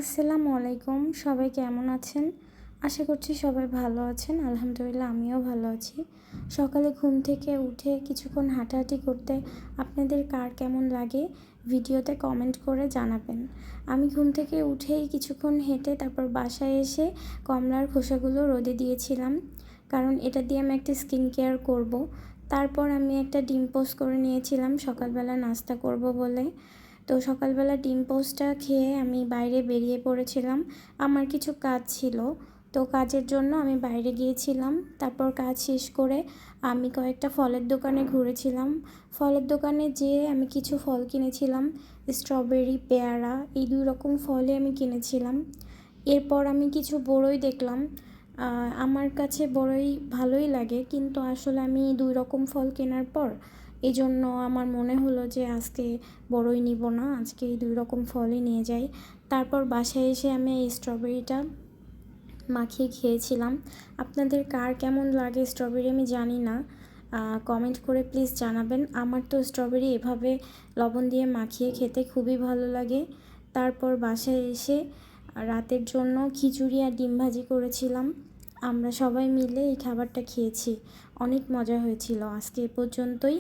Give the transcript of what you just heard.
আসসালামু আলাইকুম। সবাই কেমন আছেন? আশা করছি সবাই ভালো আছেন। আলহামদুলিল্লাহ আমিও ভালো আছি। সকালে ঘুম থেকে উঠে কিছুক্ষণ হাঁটাহাঁটি করতে আপনাদের কার কেমন লাগে ভিডিওতে কমেন্ট করে জানাবেন। আমি ঘুম থেকে উঠেই কিছুক্ষণ হেঁটে তারপর বাসায় এসে কমলার খোসাগুলো রোদে দিয়েছিলাম। কারণ এটা দিয়ে আমি একটা স্কিন কেয়ার করব। তারপর আমি একটা ডিম পোস্ট করে নিয়েছিলাম সকালবেলা নাস্তা করব বলে। তো সকালবেলা ডিম পোস্টটা খেয়ে আমি বাইরে বেরিয়ে পড়েছিলাম। আমার কিছু কাজ ছিল, তো কাজের জন্য আমি বাইরে গিয়েছিলাম। তারপর কাজ শেষ করে আমি কয়েকটা ফলের দোকানে ঘুরেছিলাম। ফলের দোকানে যেয়ে আমি কিছু ফল কিনেছিলাম, স্ট্রবেরি, পেয়ারা, এই 2 রকম ফলই আমি কিনেছিলাম। এরপর আমি কিছু বড়ই দেখলাম। আমার কাছে বড়ই ভালোই লাগে, কিন্তু আসলে আমি 2 রকম ফল কেনার পর এজন্য আমার মনে হলো যে আজকে বড়ই নিব না, আজকে এই 2 রকম ফলই নিয়ে যাই। তারপর বাসায় এসে আমি এই স্ট্রবেরিটা মাখিয়ে খেয়েছিলাম। আপনাদের কার কেমন লাগে স্ট্রবেরি আমি জানি না, কমেন্ট করে প্লিজ জানাবেন। আমার তো স্ট্রবেরি এভাবে লবণ দিয়ে মাখিয়ে খেতে খুবই ভালো লাগে। তারপর বাসায় এসে রাতের জন্য খিচুড়ি আর ডিম ভাজি করেছিলাম। আমরা সবাই মিলে এই খাবারটা খেয়েছি। অনেক মজা হয়েছিল। আজকে এ পর্যন্তই।